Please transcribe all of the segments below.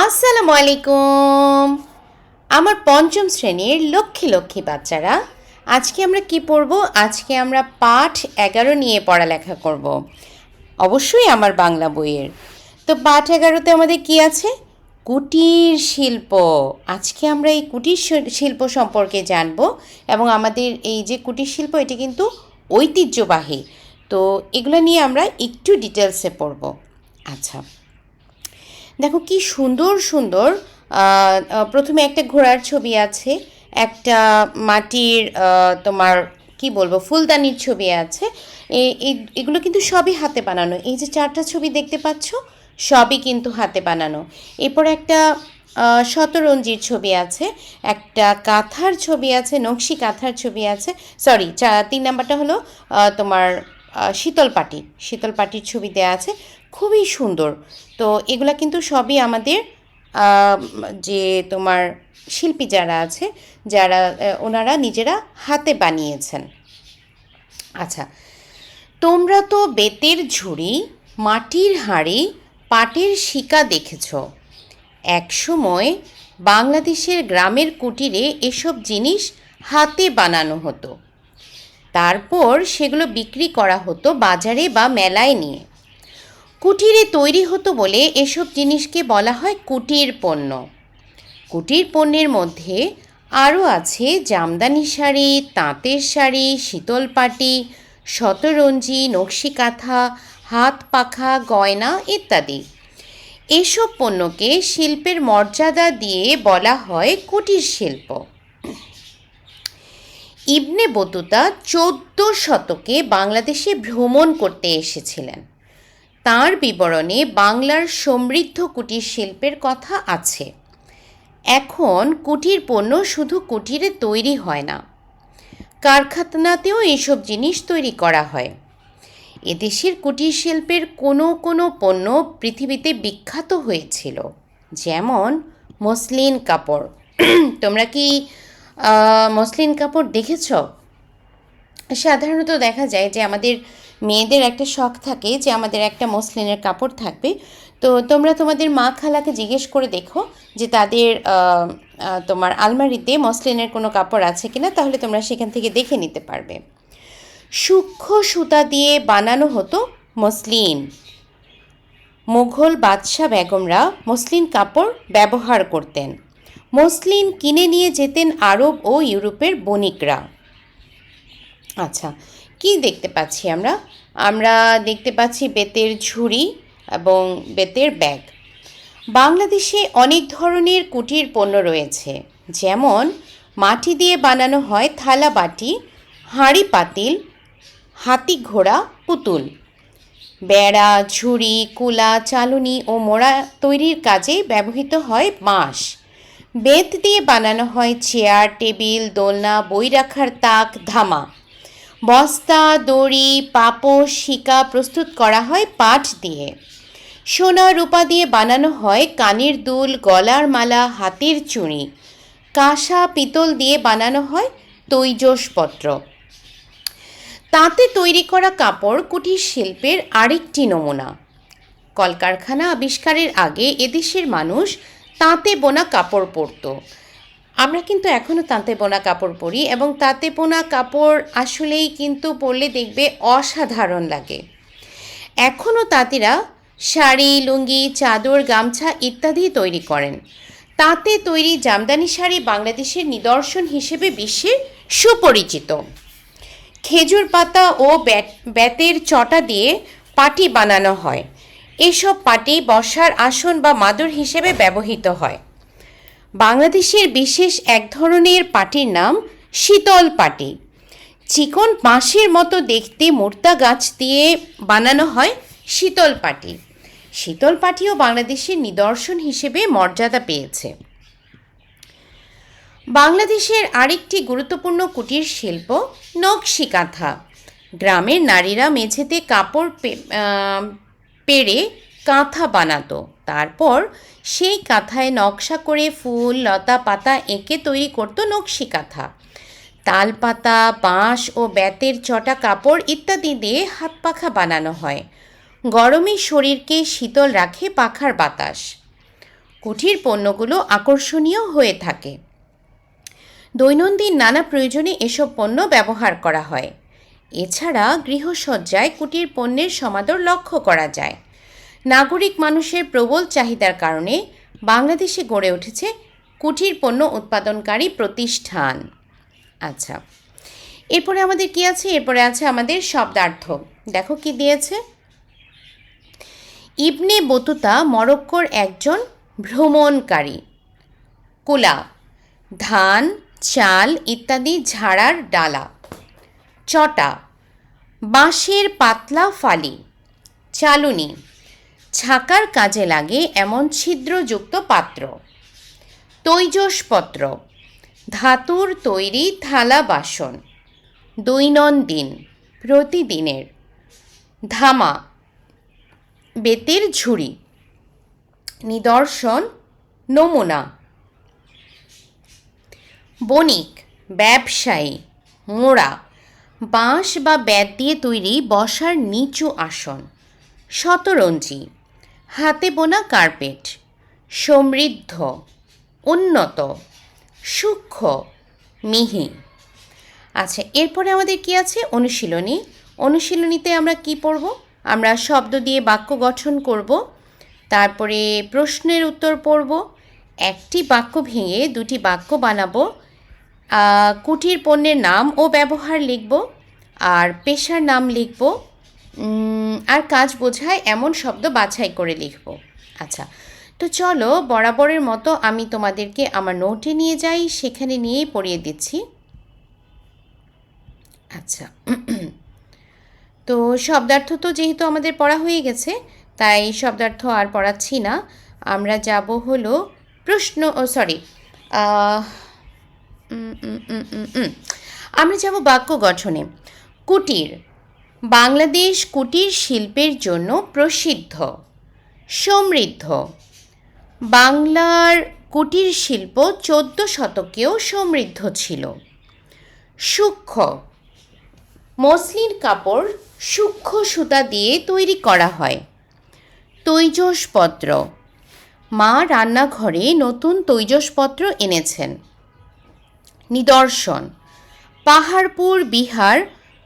আসসালামু আলাইকুম। আমার পঞ্চম শ্রেণীর লক্ষ্মী লক্ষ্মী বাচ্চারা, আজকে আমরা কি পড়ব? আজকে আমরা পাঠ 11 নিয়ে পড়ালেখা করব, অবশ্যই আমার বাংলা বইয়ের। তো পাঠ 11তে আমাদের কি আছে? কুটির শিল্প। আজকে আমরা এই কুটির শিল্প সম্পর্কে জানব, এবং আমাদের এই যে কুটির শিল্প, এটি কিন্তু ঐতিহ্যবাহী। তো এগুলো নিয়ে আমরা একটু ডিটেলসে পড়ব। আচ্ছা, দেখো কি সুন্দর সুন্দর। প্রথমে একটা ঘোড়ার ছবি আছে, একটা মাটির তোমার কি বলবো ফুলদানির ছবি আছে। এগুলো কিন্তু সবই হাতে বানানো। এই যে 4টা ছবি দেখতে পাচ্ছ, সবই কিন্তু হাতে বানানো। এরপর একটা শতরঞ্জির ছবি আছে, একটা কাঁথার ছবি আছে, নকশি কাঁথার ছবি আছে। সরি, 3 নাম্বারটা হলো তোমার শীতল পাটির ছবি দেওয়া আছে, খুবই সুন্দর। তো এগুলা কিন্তু সবই আমাদের যে তোমার শিল্পী যারা আছে, যারা ওনারা নিজেরা হাতে বানিয়েছেন। আচ্ছা, তোমরা তো বেতের ঝুড়ি, মাটির হাঁড়ি, পাটের শিকা দেখেছ। একসময় বাংলাদেশের গ্রামের কুটিরে এসব জিনিস হাতে বানানো হতো, তারপর সেগুলো বিক্রি করা হতো বাজারে বা মেলায় নিয়ে। কুটিরে তৈরি হতো বলে এসব জিনিসকে বলা হয় কুটির পণ্য। কুটির পণ্যের মধ্যে আরও আছে জামদানি শাড়ি, তাঁতের শাড়ি, শীতলপাটি, শতরঞ্জি, নকশি কাঁথা, হাত পাখা, গয়না ইত্যাদি। এসব পণ্যকে শিল্পের মর্যাদা দিয়ে বলা হয় কুটির শিল্প। ইবনে বতুতা 14 শতকে বাংলাদেশে ভ্রমণ করতে এসেছিলেন। তাঁর বিবরণে বাংলার সমৃদ্ধ কুটির শিল্পের কথা আছে। এখন কুটির পণ্য শুধু কুটিরে তৈরি হয় না, কারখানাতেও এইসব জিনিস তৈরি করা হয়। এদেশের কুটির শিল্পের কোনো কোনো পণ্য পৃথিবীতে বিখ্যাত হয়েছিল, যেমন মসলিন কাপড়। তোমরা কি মসলিন কাপড় দেখেছ? সাধারণত দেখা যায় যে আমাদের মেয়েদের একটা শখ থাকে যে আমাদের একটা মসলিনের কাপড় থাকবে। তো তোমরা তোমাদের মা খালাকে জিজ্ঞেস করে দেখো যে তাদের তোমার আলমারিতে মসলিনের কোনো কাপড় আছে কিনা, তাহলে তোমরা সেখান থেকে দেখে নিতে পারবে। সূক্ষ্ম সুতা দিয়ে বানানো হতো মসলিন। মুঘল বাদশাহ বেগমরা মসলিন কাপড় ব্যবহার করতেন। মসলিন কিনে নিয়ে যেতেন আরব ও ইউরোপের বণিকরা। আচ্ছা, কি দেখতে পাচ্ছি আমরা? আমরা দেখতে পাচ্ছি বেতের ঝুড়ি এবং বেতের ব্যাগ। বাংলাদেশে অনেক ধরনের কুটির পণ্য রয়েছে, যেমন মাটি দিয়ে বানানো হয় থালা বাটি, হাঁড়ি পাতিল, হাতি ঘোড়া, পুতুল। বেড়া, ঝুড়ি, কুলা, চালুনি ও মোড়া তৈরির কাজে ব্যবহৃত হয় বাঁশ। বেত দিয়ে বানানো হয় চেয়ার, টেবিল, দোলনা, বই রাখার তাক, ধামা। বস্তা, দড়ি, পাপোশ, শিকা প্রস্তুত করা হয় পাট দিয়ে। সোনা রূপা দিয়ে বানানো হয় কানের দুল, গলার মালা, হাতের চুড়ি। কাঁসা পিতল দিয়ে বানানো হয় তৈজসপত্র। তাঁতে তৈরি করা কাপড় কুটির শিল্পের আরেকটি নমুনা। কলকারখানা আবিষ্কারের আগে এদেশের মানুষ তাঁতে বোনা কাপড় পরত। আমরা কিন্তু এখনও তাঁতে বোনা কাপড় পরি, এবং তাঁতে বোনা কাপড় আসলেই কিন্তু পরলে দেখবে অসাধারণ লাগে। এখনও তাঁতিরা শাড়ি, লুঙ্গি, চাদর, গামছা ইত্যাদি তৈরি করেন। তাঁতে তৈরি জামদানি শাড়ি বাংলাদেশের নিদর্শন হিসেবে বিশ্বে সুপরিচিত। খেজুর পাতা ও বেতের চটা দিয়ে পাটি বানানো হয়। এসব পাটি বসার আসন বা মাদুর হিসেবে ব্যবহৃত হয়। বাংলাদেশের বিশেষ এক ধরনের পাটির নাম শীতল পাটি। চিকন বাঁশের মতো দেখতে মোর্তা গাছ দিয়ে বানানো হয় শীতল পাটি। শীতল পাটিও বাংলাদেশের নিদর্শন হিসেবে মর্যাদা পেয়েছে। বাংলাদেশের আরেকটি গুরুত্বপূর্ণ কুটির শিল্প নকশি কাঁথা। গ্রামের নারীরা মেঝেতে কাপড় পেড়ে কাঁথা বানাতো, তারপর সেই কাঁথায় নকশা করে ফুল, লতা, পাতা এঁকে তৈরি করতো নকশি কাঁথা। তাল পাতা, বাঁশ ও বেতের চটা কাপড় ইত্যাদি দিয়ে হাত পাখা বানানো হয়। গরমে শরীরকে শীতল রাখে পাখার বাতাস। কুটির পণ্যগুলো আকর্ষণীয় হয়ে থাকে। দৈনন্দিন নানা প্রয়োজনে এসব পণ্য ব্যবহার করা হয়। এছাড়া গৃহসজ্জায় কুটির পণ্যের সমাদর লক্ষ্য করা যায়। নাগরিক মানুষের প্রবল চাহিদার কারণে বাংলাদেশে গড়ে উঠেছে কুটির পণ্য উৎপাদনকারী প্রতিষ্ঠান। আচ্ছা, এরপরে আমাদের কি আছে? এরপরে আছে আমাদের শব্দার্থ। দেখো কি দিয়েছে। ইবনে বতুতা মরক্কোর একজন ভ্রমণকারী। কুলা, ধান, চাল ইত্যাদি ঝাড়ার ডালা। চটা, বাঁশের পাতলা ফালি। চালুনি, ছাকার কাজে লাগে এমন ছিদ্রযুক্ত পাত্র। তৈজসপত্র, ধাতুর তৈরি থালা বাসন। দৈনন্দিন, প্রতিদিনের। ধামা, বেতের ঝুড়ি। নিদর্শন, নমুনা। বণিক, ব্যবসায়ী। মোড়া, বাঁশ বা বেত দিয়ে তৈরি বসার নিচু আসন। শতরঞ্জি, হাতে বোনা কার্পেট। সমৃদ্ধ, উন্নত। সূক্ষ্ম, মিহি। আচ্ছা, এরপরে আমাদের কি আছে? অনুশীলনী। অনুশীলনীতে আমরা কি পড়ব? আমরা শব্দ দিয়ে বাক্য গঠন করব, তারপরে প্রশ্নের উত্তর পড়ব, একটি বাক্য ভেঙে দুটি বাক্য বানাবো, কুটির পণ্যের নাম ও ব্যবহার লিখব, আর পেশার নাম লিখব, আর কাজ বোঝায় এমন শব্দ বাছাই করে লিখব। আচ্ছা, তো চলো বরাবরের মতো আমি তোমাদেরকে আমার নোটে নিয়ে যাই, সেখানে নিয়েই পড়িয়ে দিচ্ছি। আচ্ছা, তো শব্দার্থ তো যেহেতু আমাদের পড়া হয়ে গেছে, তাই শব্দার্থ আর পড়াচ্ছি না। আমরা যাব হলো আমরা যাব বাক্য গঠনে। কুটির, বাংলাদেশ কুটির শিল্পের জন্য প্রসিদ্ধ। সমৃদ্ধ, বাংলার কুটির শিল্প 14 শতকেও সমৃদ্ধ ছিল। সূক্ষ্ম, মসলিন কাপড় সূক্ষ্ম সুতা দিয়ে তৈরি করা হয়। তৈজসপত্র, মা রান্নাঘরে নতুন তৈজসপত্র এনেছেন। নিদর্শন, পাহাড়পুর বিহার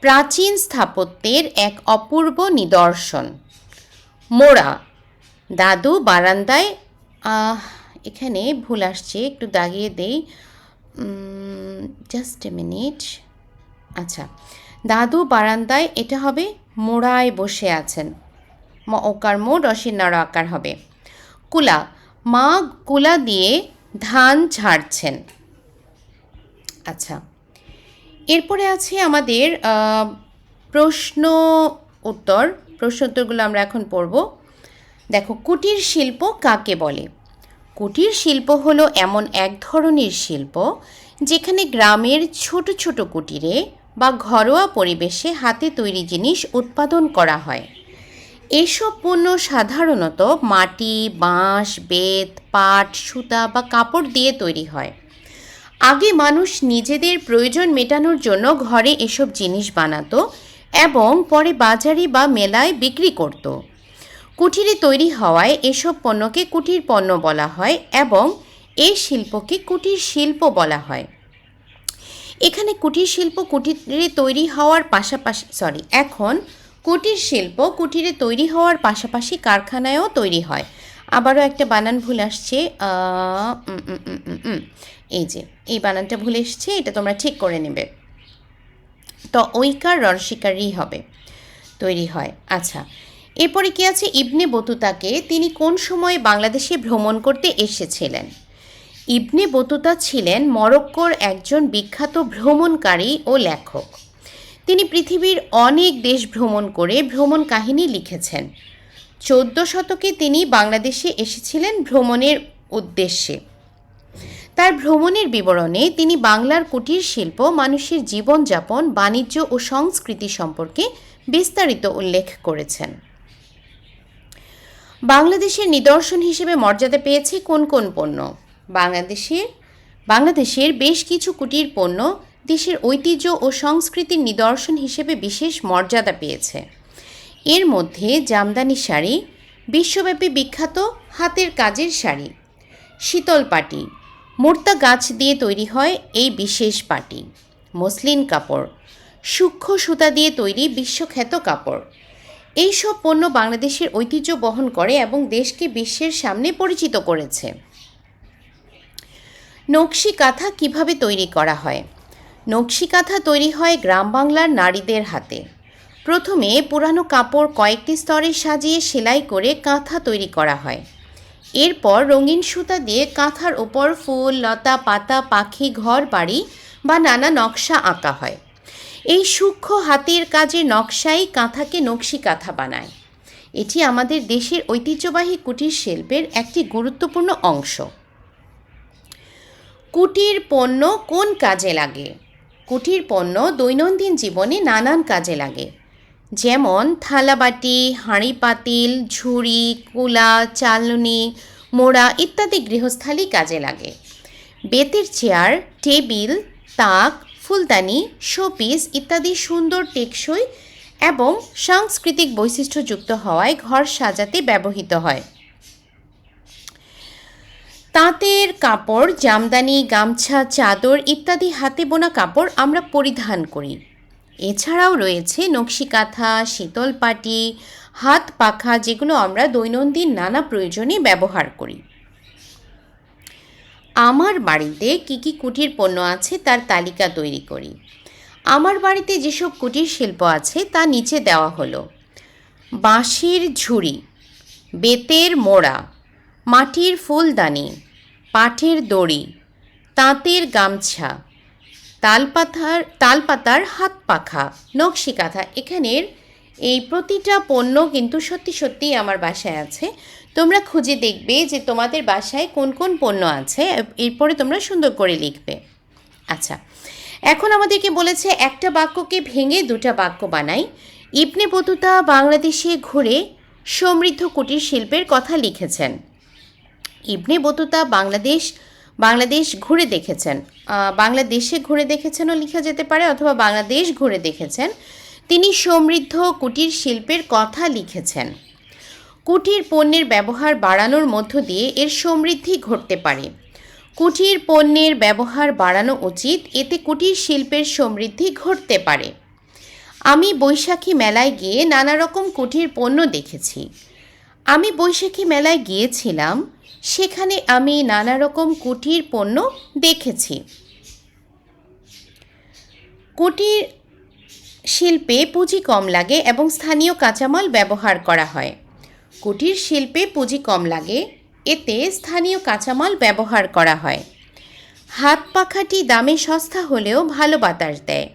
প্রাচীন স্থাপত্যের এক অপূর্ব নিদর্শন। মোড়া, দাদু বারান্দায়, এখানে ভুল আসছে, একটু দাগিয়ে দেই, জাস্ট এ মিনিট। আচ্ছা, দাদু বারান্দায়, এটা হবে মোড়ায় বসে আছেন। ওকার মোড় অসিন্নার আকার হবে। কুলা, মা কুলা দিয়ে ধান ঝাড়ছেন। আচ্ছা, এরপরে আছে আমাদের প্রশ্ন উত্তরগুলো আমরা এখন পড়ব। দেখো, কুটির শিল্প কাকে বলে? কুটির শিল্প হলো এমন এক ধরনের শিল্প যেখানে গ্রামের ছোট ছোট কুটিরে বা ঘরোয়া পরিবেশে হাতে তৈরি জিনিস উৎপাদন করা হয়। এসব পণ্য সাধারণত মাটি, বাঁশ, বেত, পাট, সুতা বা কাপড় দিয়ে তৈরি হয়। আগে মানুষ নিজেদের প্রয়োজন মেটানোর জন্য ঘরে এসব জিনিস বানাতো এবং পরে বাজারে বা মেলায় বিক্রি করত। কুটিরে তৈরি হওয়ায় এসব পণ্যকে কুটির পণ্য বলা হয় এবং এই শিল্পকে কুটির শিল্প বলা হয়। এখানে কুটির শিল্প কুটিরে তৈরি হওয়ার পাশাপাশি এখন কুটির শিল্প কুটিরে তৈরি হওয়ার পাশাপাশি কারখানায়ও তৈরি হয়। আবারও একটা বানান ভুল আসছে, এই যে এই বানানটা ভুল এসছে, এটা তোমরা ঠিক করে নেবে। তো ঐকার রসিকারই হবে, তৈরি হয়। আচ্ছা, এরপরে কি আছে? ইবনে বতুতাকে তিনি কোন সময়ে বাংলাদেশে ভ্রমণ করতে এসেছিলেন? ইবনে বতুতা ছিলেন মরক্কোর একজন বিখ্যাত ভ্রমণকারী ও লেখক। তিনি পৃথিবীর অনেক দেশ ভ্রমণ করে ভ্রমণ কাহিনী লিখেছেন। 14 শতকে তিনি বাংলাদেশে এসেছিলেন ভ্রমণের উদ্দেশ্যে। তার ভ্রমণের বিবরণে তিনি বাংলার কুটির শিল্প, মানুষের জীবনযাপন, বাণিজ্য ও সংস্কৃতি সম্পর্কে বিস্তারিত উল্লেখ করেছেন। বাংলাদেশের নিদর্শন হিসেবে মর্যাদা পেয়েছে কোন কোন পণ্য? বাংলাদেশের বেশ কিছু কুটির পণ্য দেশের ঐতিহ্য ও সংস্কৃতির নিদর্শন হিসেবে বিশেষ মর্যাদা পেয়েছে। এর মধ্যে জামদানি শাড়ি, বিশ্বব্যাপী বিখ্যাত হাতের কাজের শাড়ি। শীতল পাটি, মুর্তা গাছ দিয়ে তৈরি হয় এই বিশেষ পাটি। মসলিন কাপড়, সূক্ষ্ম সুতা দিয়ে তৈরি বিশ্বখ্যাত কাপড়। এইসব পণ্য বাংলাদেশের ঐতিহ্য বহন করে এবং দেশকে বিশ্বের সামনে পরিচিত করেছে। নকশি কাঁথা কীভাবে তৈরি করা হয়? নকশি কাঁথা তৈরি হয় গ্রাম বাংলার নারীদের হাতে। প্রথমে পুরানো কাপড় কয়েকটি স্তরে সাজিয়ে সেলাই করে কাঁথা তৈরি করা হয়। এরপর রঙিন সুতা দিয়ে কাঁথার ওপর ফুল, লতা, পাতা, পাখি, ঘর বাড়ি বা নানা নকশা আঁকা হয়। এই সূক্ষ্ম হাতের কাজের নকশাই কাঁথাকে নকশি কাঁথা বানায়। এটি আমাদের দেশের ঐতিহ্যবাহী কুটির শিল্পের একটি গুরুত্বপূর্ণ অংশ। কুটির পণ্য কোন কাজে লাগে? কুটির পণ্য দৈনন্দিন জীবনে নানান কাজে লাগে, যেমন থালাবাটি, হাঁড়ি পাতিল, ঝুড়ি, কুলা, চালনি, মোড়া ইত্যাদি গৃহস্থালী কাজে লাগে। বেতের চেয়ার, টেবিল, তাক, ফুলদানি, শোপিস ইত্যাদি সুন্দর, টেকসই এবং সাংস্কৃতিক বৈশিষ্ট্যযুক্ত হওয়ায় ঘর সাজাতে ব্যবহৃত হয়। তাঁতের কাপড়, জামদানি, গামছা, চাদর ইত্যাদি হাতে বোনা কাপড় আমরা পরিধান করি। এছাড়াও রয়েছে নকশি কাঁথা, শীতল পাটি, হাত পাখা, যেগুলো আমরা দৈনন্দিন নানা প্রয়োজনে ব্যবহার করি। আমার বাড়িতে কী কী কুটির পণ্য আছে তার তালিকা তৈরি করি। আমার বাড়িতে যেসব কুটির শিল্প আছে তা নিচে দেওয়া হলো: বাঁশের ঝুড়ি, বেতের মোড়া, মাটির ফুলদানি, পাটের দড়ি, তাঁতের গামছা, তালপাতার হাত পাখা, নকশি কাঁথা। এখানের এই প্রতিটা পণ্য কিন্তু সত্যি সত্যিই আমার বাসায় আছে। তোমরা খুঁজে দেখবে যে তোমাদের বাসায় কোন কোন পণ্য আছে, এরপরে তোমরা সুন্দর করে লিখবে। আচ্ছা, এখন আমাদেরকে বলেছে একটা বাক্যকে ভেঙে দুটা বাক্য বানাই। ইবনে বতুতা বাংলাদেশে ঘুরে সমৃদ্ধ কুটির শিল্পের কথা লিখেছেন। ইবনে বতুতা বাংলাদেশ ঘুরে দেখেছেন, বাংলাদেশে ঘুরে দেখেছেনও লেখা যেতে পারে, অথবা বাংলাদেশ ঘুরে দেখেছেন। তিনি সমৃদ্ধ কুটির শিল্পের কথা লিখেছেন। কুটির পণ্যের ব্যবহার বাড়ানোর মধ্য দিয়ে এর সমৃদ্ধি ঘটতে পারে। কুটির পণ্যের ব্যবহার বাড়ানো উচিত, এতে কুটির শিল্পের সমৃদ্ধি ঘটতে পারে। আমি বৈশাখী মেলায় গিয়ে নানা রকম কুটির পণ্য দেখেছি। আমি বৈশাখী মেলায় গিয়েছিলাম, সেখানে আমি নানা রকম কুটির পণ্য দেখেছি। কুটির শিল্পে পুঁজি কম লাগে এবং স্থানীয় কাঁচামাল ব্যবহার করা হয়। কুটির শিল্পে পুঁজি কম লাগে, এতে স্থানীয় কাঁচামাল ব্যবহার করা হয়। হাত পাখাটি দামে সস্তা হলেও ভালো বাতাস দেয়।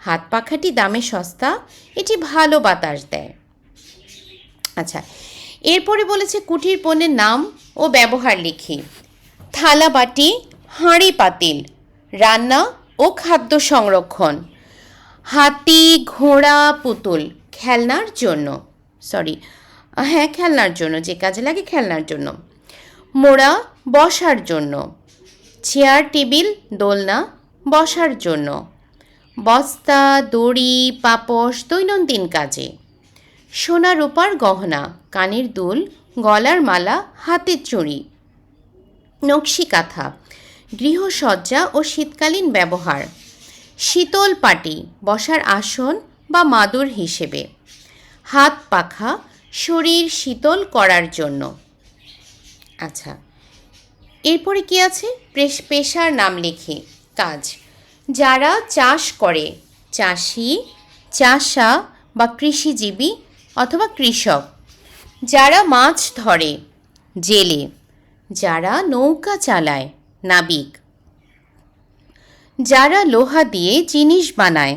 হাত পাখাটি দামে সস্তা, এটি ভালো বাতাস দেয়। আচ্ছা, এরপরে বলেছে কুটির পণ্যের নাম ও ব্যবহার লিখি। থালাবাটি, হাঁড়ি পাতিল, রান্না ও খাদ্য সংরক্ষণ। হাতি, ঘোড়া, পুতুল, খেলনার জন্য, খেলনার জন্য, যে কাজে লাগে খেলনার জন্য। মোড়া, বসার জন্য। চেয়ার, টেবিল, দোলনা, বসার জন্য। বস্তা, দড়ি, পাপোশ, দৈনন্দিন কাজে। সোনা রূপার গহনা, কানের দুল, গলার মালা, হাতের চুড়ি। নকশি কাঁথা, গৃহসজ্জা ও শীতকালীন ব্যবহার। শীতল পাটি, বসার আসন বা মাদুর হিসেবে। হাত পাখা, শরীর শীতল করার জন্য। আচ্ছা, এরপরে কি আছে? পেশার নাম লিখি। কাজ, যারা চাষ করে, চাষি, চাষা বা কৃষিজীবী অথবা কৃষক। যারা মাছ ধরে, জেলে। যারা নৌকা চালায়, নাবিক। যারা লোহা দিয়ে জিনিস বানায়,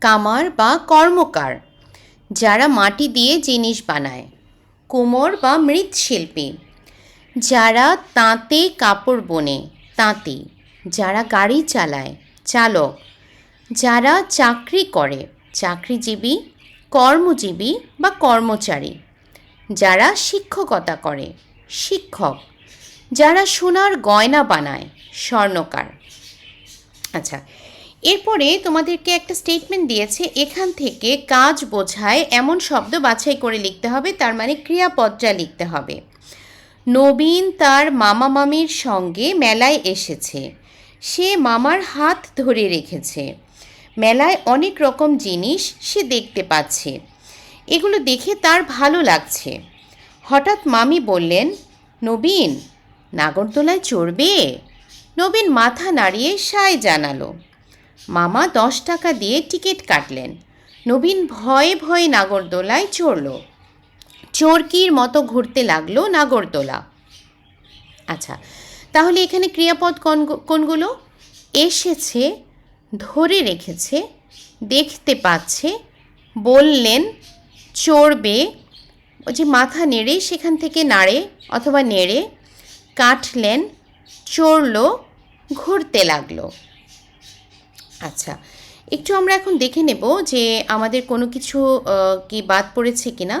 কামার বা কর্মকার। যারা মাটি দিয়ে জিনিস বানায়, কুমোর বা মৃৎশিল্পী। যারা তাঁতে কাপড় বোনে, তাঁতি। যারা গাড়ি চালায়, চালক। যারা চাকরি করে, চাকরিজীবী, কর্মজীবী বা কর্মচারী। যারা শিক্ষকতা করে, শিক্ষক। যারা সোনার গয়না বানায়, স্বর্ণকার। আচ্ছা, এরপরে তোমাদেরকে একটা স্টেটমেন্ট দিয়েছে, এখান থেকে কাজ বোঝায় এমন শব্দ বাছাই করে লিখতে হবে, তার মানে ক্রিয়াপদটা লিখতে হবে। নবীন তার মামা মামির সঙ্গে মেলায় এসেছে। সে মামার হাত ধরে রেখেছে। মেলায় অনেক রকম জিনিস সে দেখতে পাচ্ছে। এগুলো দেখে তার ভালো লাগছে। হঠাৎ মামি বললেন, নবীন, নাগরদোলায় চড়বে? নবীন মাথা নাড়িয়ে সায় জানালো। মামা 10 টাকা দিয়ে টিকিট কাটলেন। নবীন ভয়ে ভয়ে নাগরদোলায় চড়ল। চরকির মতো ঘুরতে লাগলো নাগরদোলা। আচ্ছা, তাহলে এখানে ক্রিয়াপদ কোনগুলো? এসেছে, ধরে রেখেছে, দেখতে পাচ্ছে, বললেন, চড়বে, ওই যে মাথা নেড়ে সেখান থেকে নাড়ে অথবা নেড়ে, কাটলেন, চড়ল, ঘুরতে লাগলো। আচ্ছা, একটু আমরা এখন দেখে নেব যে আমাদের কোনো কিছু কি বাদ পড়েছে কি না।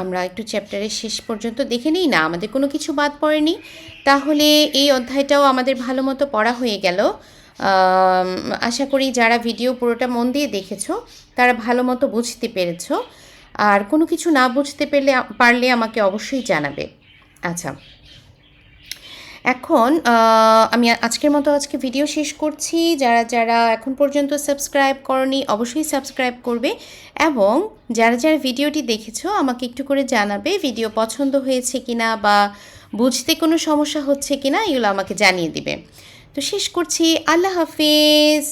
আমরা একটু চ্যাপ্টারের শেষ পর্যন্ত দেখে নিই না, আমাদের কোনো কিছু বাদ পড়েনি। তাহলে এই অধ্যায়টাও আমাদের ভালো মতো পড়া হয়ে গেল। আশা করি যারা ভিডিও পুরোটা মন দিয়ে দেখেছো তারা ভালো মতো বুঝতে পেরেছো। আর কোনো কিছু না বুঝতে পারলে আমাকে অবশ্যই জানাবে। আচ্ছা, এখন আমি আজকের মতো ভিডিও শেষ করছি। যারা যারা এখন পর্যন্ত সাবস্ক্রাইব করনি অবশ্যই সাবস্ক্রাইব করবে, এবং যারা যারা ভিডিওটি দেখেছো আমাকে একটু করে জানাবে ভিডিও পছন্দ হয়েছে কিনা বা বুঝতে কোনো সমস্যা হচ্ছে কিনা, এগুলো আমাকে জানিয়ে দিবে। তো শেষ করছি। আল্লাহ হাফিজ।